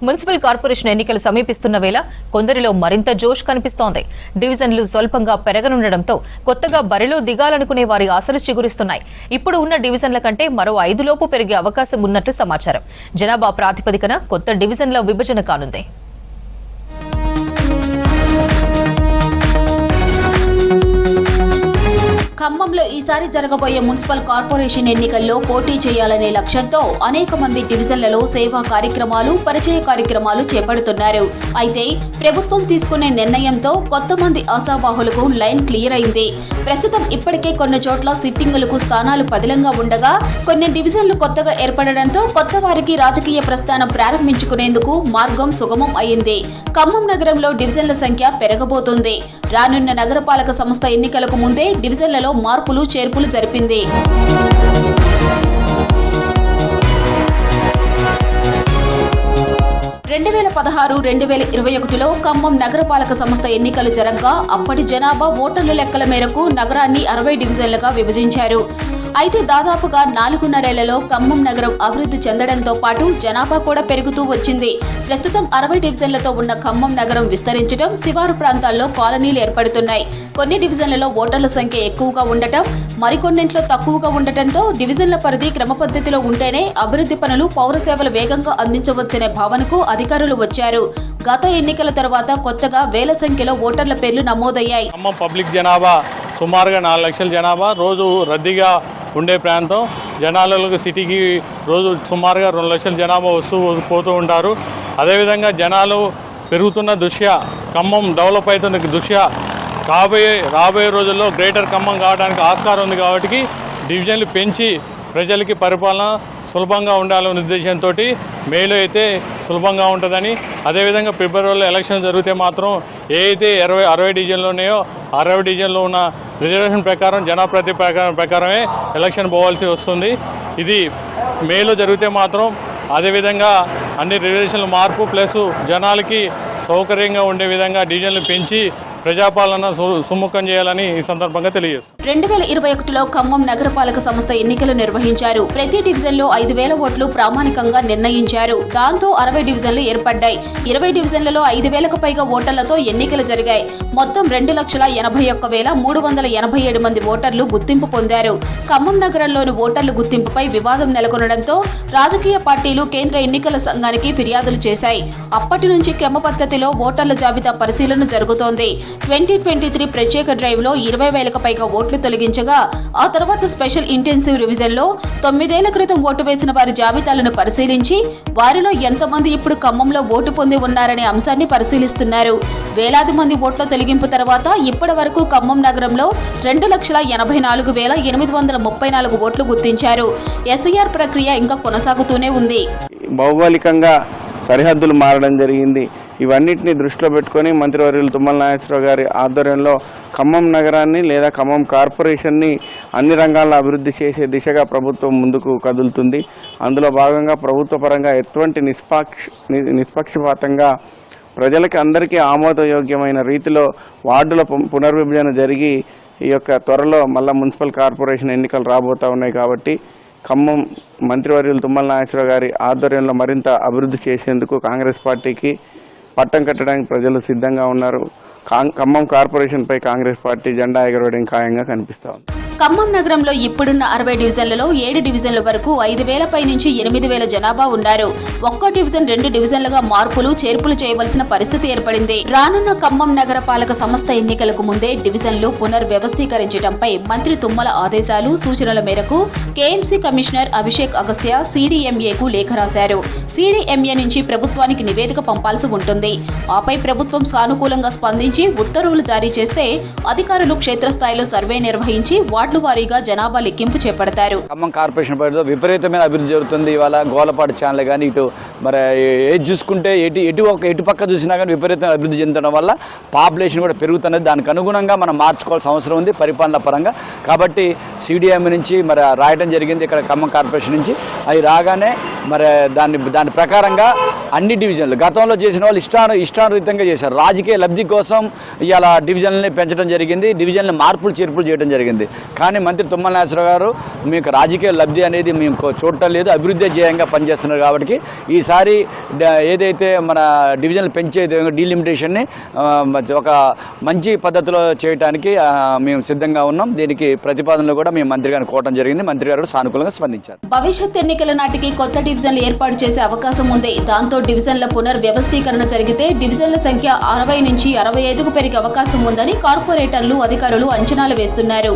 Municipal corporation ఎన్నికలు సమీపిస్తున్న వేళ కొందరిలో మరింత జోష్ కనిపిస్తోంది. డివిజన్లు స్వల్పంగా పెరగనుండడంతో కొత్తగా బరిలో దిగాలనుకునే వారి ఆశలు చిగురిస్తున్నాయి. ఇప్పుడు ఉన్న డివిజన్ల కంటే మరో 5 లోపు పెరిగే అవకాశం ఉన్నట్లు సమాచారం. జనాభా ప్రాతిపదికన కొత్త డివిజన్ల విభజన కానుంది. ఖమ్మంలో ఈసారి జరగబోయే మున్సిపల్ కార్పొరేషన్ ఎన్నికల్లో పోటీ చేయాలనే లక్ష్యంతో అనేక మంది డివిజన్లలో సేవా కార్యక్రమాలు, పరిచయ కార్యక్రమాలు చేపడుతున్నారు. అయితే ప్రభుత్వం తీసుకునే నిర్ణయంతో కొంతమంది ఆశావాహులకు లైన్ క్లియర్ అయింది. ప్రస్తుతం ఇప్పటికే కొన్ని చోట్ల సిట్టింగులకు స్థానాలు పదిలంగా ఉండగా కొన్ని డివిజన్లు కొత్తగా ఏర్పడడంతో కొత్త వారికి రాజకీయ ప్రస్థానం ప్రారంభించుకునేందుకు మార్గం సుగమం అయింది. ఖమ్మం నగరంలో డివిజన్ల సంఖ్య పెరగబోతోంది. రానున్న నగరపాలక సంస్థ ఎన్నికలకు ముందే డివిజన్లలో మార్పులు చేర్పులు జరిపింది. 2016-2021లో ఖమ్మం నగరపాలక సంస్థ ఎన్నికలు జరగగా అప్పటి జనాభా ఓటర్ల లెక్కల మేరకు నగరాన్ని 60 డివిజన్లుగా విభజించారు. అయితే దాదాపుగా 4.5 ఏళ్లలో ఖమ్మం నగరం అభివృద్ధి చెందడంతో పాటు జనాభా కూడా పెరుగుతూ వచ్చింది. ప్రస్తుతం 60 డివిజన్లతో ఉన్న ఖమ్మం నగరం విస్తరించడం, శివారు ప్రాంతాల్లో కాలనీలు ఏర్పడుతున్నాయి. కొన్ని డివిజన్లలో ఓటర్ల సంఖ్య ఎక్కువగా ఉండటం, మరికొన్నింట్లో తక్కువగా ఉండటంతో డివిజన్ల పరిధి క్రమపద్ధతిలో ఉంటేనే అభివృద్ధి పనులు, పౌర సేవలు వేగంగా అందించవచ్చనే భావనకు అధికారులు వచ్చారు. గత ఎన్నికల తర్వాత కొత్తగా వేల సంఖ్యలో ఓటర్ల పేర్లు నమోదయ్యాయి. ఖమ్మం పబ్లిక్ జనాభా సుమారుగా 4 లక్షల జనాభా, రోజు రద్దీగా ఉండే ప్రాంతం. జనాలకు సిటీకి రోజు సుమారుగా 2 లక్షల జనాభా వస్తూ పోతూ ఉంటారు. అదేవిధంగా జనాలు పెరుగుతున్న దృష్ట్యా, ఖమ్మం డెవలప్ అవుతున్న దృష్ట్యా రాబోయే రోజుల్లో గ్రేటర్ ఖమ్మం కావడానికి ఆస్కారం ఉంది. కాబట్టి డివిజన్లు పెంచి ప్రజలకి పరిపాలన సులభంగా ఉండాలనే ఉద్దేశంతో మేలో అయితే సులభంగా ఉంటుందని, అదేవిధంగా ఫిబ్రవరిలో ఎలక్షన్ జరిగితే మాత్రం ఏ అయితే 60 డివిజన్లు ఉన్నాయో 60 డివిజన్లో ఉన్న రిజర్వేషన్ ప్రకారం జనాప్రతి ప్రకారమే ఎలక్షన్ పోవాల్సి వస్తుంది. ఇది మేలో జరిగితే మాత్రం అదేవిధంగా అన్ని రిజర్వేషన్ల మార్పు ప్లస్ జనాలకి సౌకర్యంగా ఉండే విధంగా డివిజన్లు పెంచి ప్రజాపాలన సుముఖం చేయాలని ఈ సందర్భంగా తెలియజేస్తారు. 2021లో ఖమ్మం నగరపాలక సంస్థ ఎన్నికలు నిర్వహించారు. ప్రతి డివిజన్లో 5,000 ఓట్లు ప్రామాణికంగా నిర్ణయించారు. దాంతో 60 డివిజన్లు ఏర్పడ్డాయి. 20 డివిజన్లలో 5,000కు పైగా ఓటర్లతో ఎన్నికలు జరిగాయి. మొత్తం 2,81,387 మంది ఓటర్లు గుర్తింపు పొందారు. ఖమ్మం నగరంలోని ఓటర్ల గుర్తింపుపై వివాదం నెలకొనడంతో రాజకీయ పార్టీలు కేంద్ర ఎన్నికల సంఘానికి ఫిర్యాదులు చేశాయి. అప్పటి నుంచి క్రమ పద్ధతిలో ఓటర్ల జాబితా పరిశీలన జరుగుతోంది. 2023 ప్రత్యేక డ్రైవ్లో 20,000కు పైగా ఓట్లు తొలగించగా ఆ తర్వాత స్పెషల్ ఇంటెన్సివ్ రివిజన్లో 9 ఏళ్ల క్రితం ఓటు వేసిన వారి జాబితాలను పరిశీలించి వారిలో ఎంతమంది ఇప్పుడు ఖమ్మంలో ఓటు పొంది ఉన్నారనే అంశాన్ని పరిశీలిస్తున్నారు. వేలాది మంది ఓట్ల తొలగింపు తర్వాత ఇప్పటి వరకు ఖమ్మం నగరంలో 2,84,834 ఓట్లు గుర్తించారు. ఎస్ఐఆర్ ప్రక్రియ ఇంకా కొనసాగుతూనే ఉంది. భౌగోళికంగా సరిహద్దులు మారడం జరిగింది. ఇవన్నిటిని దృష్టిలో పెట్టుకొని మంత్రివర్యులు తుమ్మల నాగేశ్వరరావు గారి ఆధ్వర్యంలో ఖమ్మం నగరాన్ని లేదా ఖమ్మం కార్పొరేషన్ని అన్ని రంగాల్లో అభివృద్ధి చేసే దిశగా ప్రభుత్వం ముందుకు కదులుతుంది. అందులో భాగంగా ప్రభుత్వ పరంగా ఎటువంటి నిష్పక్షపాతంగా ప్రజలకి అందరికీ ఆమోదయోగ్యమైన రీతిలో వార్డుల పునర్విభజన జరిగి ఈ యొక్క త్వరలో మళ్ళా మున్సిపల్ కార్పొరేషన్ ఎన్నికలు రాబోతూ ఉన్నాయి. కాబట్టి ఖమ్మం మంత్రివర్యులు తుమ్మల నాగేశ్వరరావు గారి ఆధ్వర్యంలో మరింత అభివృద్ధి చేసేందుకు కాంగ్రెస్ పార్టీకి పట్టం కట్టడానికి ప్రజలు సిద్ధంగా ఉన్నారు. ఖమ్మం కార్పొరేషన్పై కాంగ్రెస్ పార్టీ జెండా ఎగరవేయడం ఖాయంగా కనిపిస్తూ ఉంది. ఖమ్మం నగరంలో ఇప్పుడున్న 60 డివిజన్లలో 7 డివిజన్ల వరకు 5,000 పై నుంచి 8,000 జనాభా ఉన్నారు. ఒక్కో డివిజన్ 2 డివిజన్లుగా మార్పులు చేర్పులు చేయవలసిన పరిస్థితి ఏర్పడింది. రానున్న ఖమ్మం నగర పాలక సంస్థ ఎన్నికలకు ముందే డివిజన్లు పునర్వ్యవస్థీకరించడంపై మంత్రి తుమ్మల ఆదేశాలు, సూచనల మేరకు కేఎంసీ కమిషనర్ అభిషేక్ అగస్య CDMAకు లేఖ రాశారు. CDMA నుంచి ప్రభుత్వానికి నివేదిక పంపాల్సి ఉంటుంది. ఆపై ప్రభుత్వం సానుకూలంగా స్పందించి ఉత్తర్వులు జారీ చేస్తే అధికారులు క్షేత్రస్థాయిలో సర్వే నిర్వహించి వార్డు వారీగా జనాభా లెక్కింపు చేపడతారు. ఖమ్మం కార్పొరేషన్ పరిధిలో విపరీతమైన అభివృద్ధి జరుగుతుంది. ఇవాళ గోలపాడు ఛానల్ కానీ ఇటు మరి ఏది చూసుకుంటే ఎటు పక్క చూసినా కానీ విపరీతమైన అభివృద్ధి చెందడం వల్ల పాపులేషన్ కూడా పెరుగుతున్నది. దానికి అనుగుణంగా మనం మార్చుకోవాల్సిన అవసరం ఉంది పరిపాలన పరంగా. కాబట్టి CDMA నుంచి మరి రాయడం జరిగింది. ఇక్కడ ఖమ్మం కార్పొరేషన్ నుంచి అవి రాగానే మరి దాని ప్రకారంగా అన్ని డివిజన్లు గతంలో చేసిన వాళ్ళు ఇష్టానురీతంగా చేశారు. రాజకీయ లబ్ధి కోసం ఇవాళ డివిజన్లని పెంచడం జరిగింది. డివిజన్లు మార్పులు చేర్పులు చేయడం జరిగింది. కానీ మంత్రి తుమ్మల నాగేశ్వరరావు గారు మీకు రాజకీయ లబ్ధి అనేది మేము చూడటం లేదు, అభివృద్ధి ధ్యేయంగా పనిచేస్తున్నారు. కాబట్టి ఈసారి ఏదైతే మన డివిజన్లు పెంచే డీలిమిటేషన్ని ఒక మంచి పద్ధతిలో చేయడానికి మేము సిద్ధంగా ఉన్నాం. దీనికి ప్రతిపాదనలు కూడా మేము మంత్రి గారిని కోవడం జరిగింది. మంత్రి గారు సానుకూలంగా స్పందించారు. భవిష్యత్ ఎన్నికల నాటికి కొత్త డివిజన్లు ఏర్పాటు చేసే అవకాశం ఉంది. దాంతో డివిజన్ల పునర్వ్యవస్థీకరణ జరిగితే డివిజన్ల సంఖ్య 60 నుంచి 65కు పెరిగే అవకాశం ఉందని కార్పొరేటర్లు, అధికారులు అంచనాలు వేస్తున్నారు.